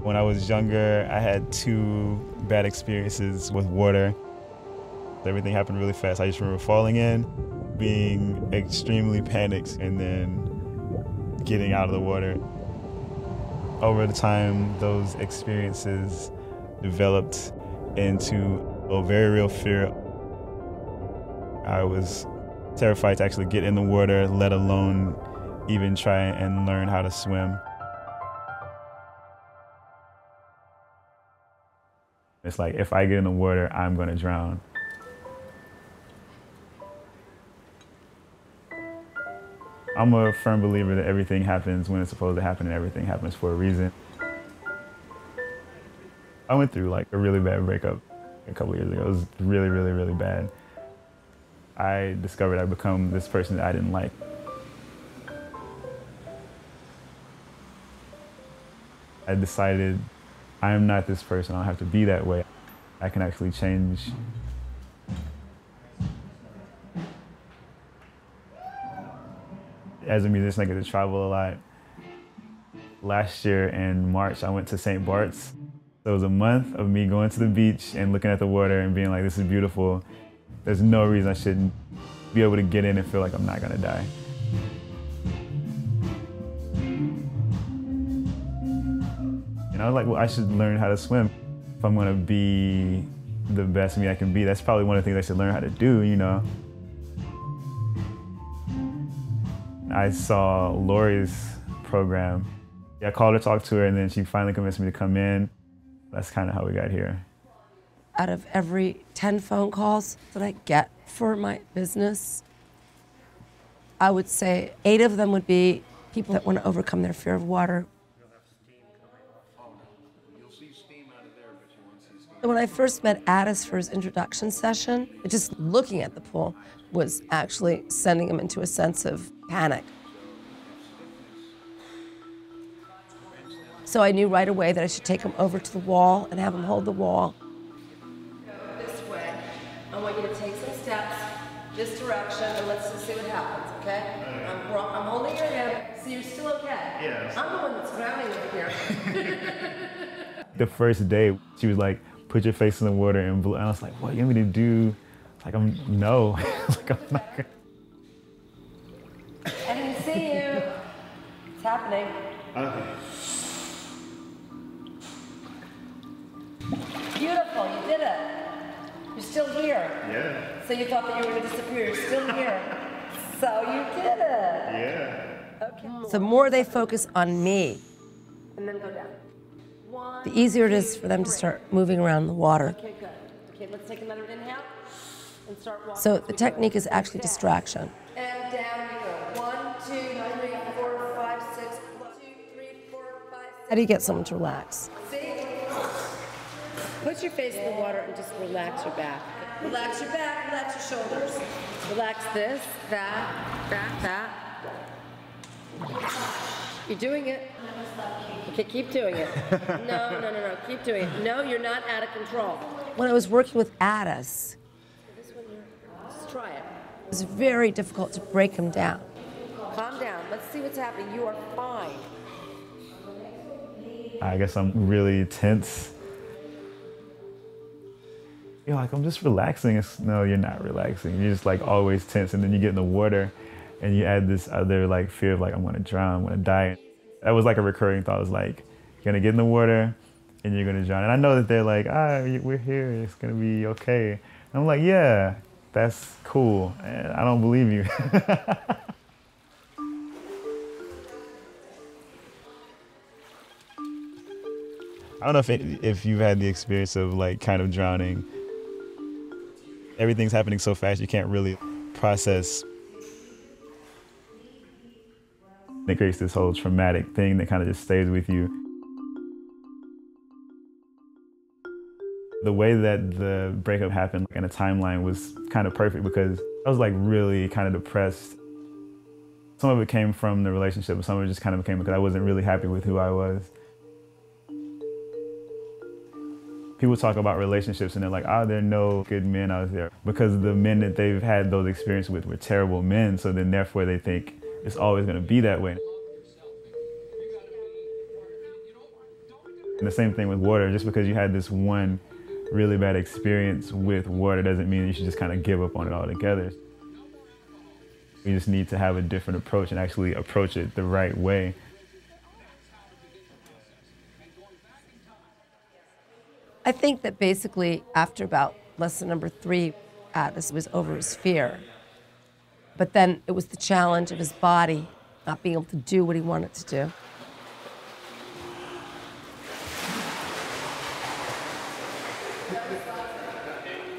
When I was younger, I had 2 bad experiences with water. Everything happened really fast. I just remember falling in, being extremely panicked, and then getting out of the water. Over the time, those experiences developed into a very real fear. I was terrified to actually get in the water, let alone even try and learn how to swim. It's like, if I get in the water, I'm gonna drown. I'm a firm believer that everything happens when it's supposed to happen and everything happens for a reason. I went through like a really bad breakup a couple years ago. It was really, really, really bad. I discovered I'd become this person that I didn't like. I decided I'm not this person, I don't have to be that way. I can actually change. As a musician, I get to travel a lot. Last year in March, I went to St. Bart's. So it was a month of me going to the beach and looking at the water and being like, this is beautiful. There's no reason I shouldn't be able to get in and feel like I'm not gonna die. And I was like, well, I should learn how to swim. If I'm gonna be the best me I can be, that's probably one of the things I should learn how to do, you know? I saw Lori's program. I called her, talked to her, and then she finally convinced me to come in. That's kind of how we got here. Out of every 10 phone calls that I get for my business, I would say 8 of them would be people that want to overcome their fear of water. When I first met Addis for his introduction session, just looking at the pool was actually sending him into a sense of panic. So I knew right away that I should take him over to the wall and have him hold the wall. Go this way. I want you to take some steps this direction, and let's just see what happens, okay? I'm holding your hand, so you're still okay. Yes. I'm the one that's drowning over here. The first day, she was like, put your face in the water and blow. And I was like, what, you want me to do? Like, no. Like, I'm not gonna. I didn't see you. It's happening. Okay. Beautiful, you did it. You're still here. Yeah. So you thought that you were gonna disappear, you're still here. So you did it. Yeah. Okay. The more they focus on me, and then go down. The easier it is for them to start moving around the water. Okay, good. Okay, let's take another inhale and start walking. So the technique is actually distraction. And down you go. 1, 2, 3, 4, 5, 6. 1, 2, 3, 4, 5, 6. How do you get someone to relax? See? Put your face in the water and just relax your back. Relax your back, relax your shoulders. Relax this, that. You're doing it. Okay, keep doing it. No, keep doing it. No, you're not out of control. When I was working with Addis, This one here, just try it. it was very difficult to break him down. Calm down, let's see what's happening. You are fine. I guess I'm really tense. You're like, I'm just relaxing. No, you're not relaxing. You're just like always tense, and then you get in the water and you add this other like fear of like, I'm gonna drown, I'm gonna die. That was like a recurring thought. It was like, you're gonna get in the water and you're gonna drown. And I know that they're like, we're here, it's gonna be okay. And I'm like, yeah, that's cool. And I don't believe you. I don't know if you've had the experience of like kind of drowning. Everything's happening so fast, you can't really process. It creates this whole traumatic thing that kind of just stays with you. The way that the breakup happened in a timeline was kind of perfect because I was like really kind of depressed. Some of it came from the relationship, but some of it just kind of came because I wasn't really happy with who I was. People talk about relationships and they're like, there are no good men out there because the men that they've had those experiences with were terrible men, so then therefore they think it's always going to be that way. And the same thing with water. Just because you had this one really bad experience with water doesn't mean you should just kind of give up on it altogether. We just need to have a different approach and actually approach it the right way. I think that basically after about lesson number 3, Addis was over his fear. But then it was the challenge of his body not being able to do what he wanted to do.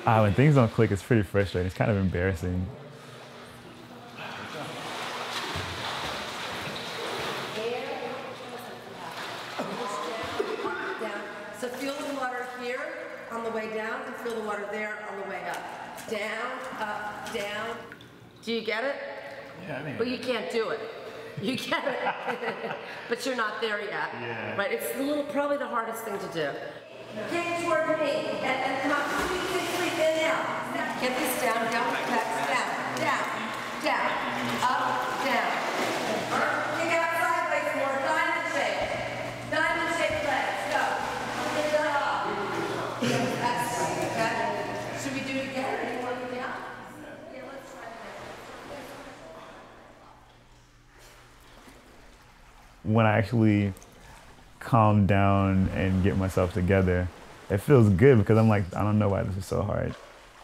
When things don't click, it's pretty frustrating. It's kind of embarrassing. So feel the water here on the way down, and feel the water there on the way up. Down, up, down. Do you get it? Yeah, I mean. But you can't do it. You get it. But you're not there yet. Yeah. Right? It's probably the hardest thing to do. Get toward me and come up. Sleep in now. Get this down, down, up, down. Kick out sideways more. Diamond shape. Diamond shaped legs. Go. That's okay. Should we do it again or do you want to do it? Yeah, let's try it again. When I actually calm down and get myself together, it feels good because I'm like, I don't know why this is so hard.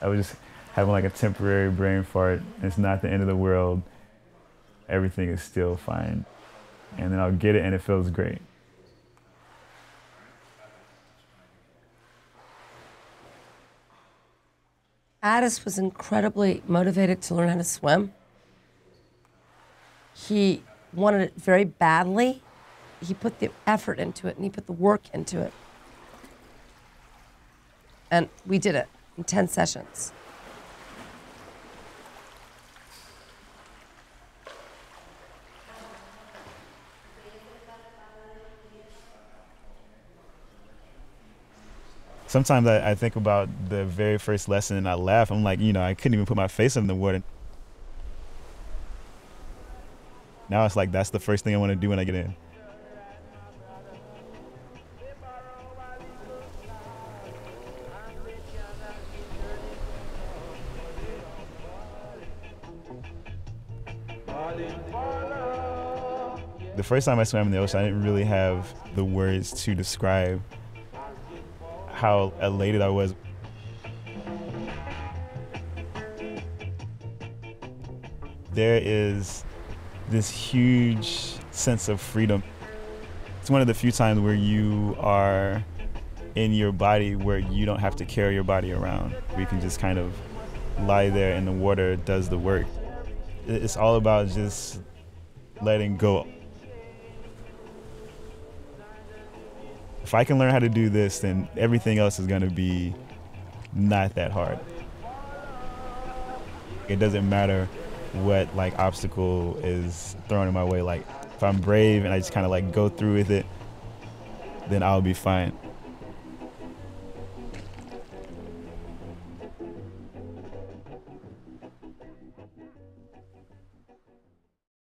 I was just having like a temporary brain fart. It's not the end of the world. Everything is still fine. And then I'll get it and it feels great. Addis was incredibly motivated to learn how to swim. He wanted it very badly. He put the effort into it and he put the work into it. And we did it in 10 sessions. Sometimes I think about the very first lesson and I laugh. I'm like, I couldn't even put my face in the water. Now it's like, that's the first thing I want to do when I get in. The first time I swam in the ocean, I didn't really have the words to describe how elated I was. There is this huge sense of freedom. It's one of the few times where you are in your body where you don't have to carry your body around. We can just kind of lie there and the water does the work. It's all about just letting go. If I can learn how to do this, then everything else is going to be not that hard. It doesn't matter what obstacle is thrown in my way. If I'm brave and I just kind of go through with it, then I'll be fine.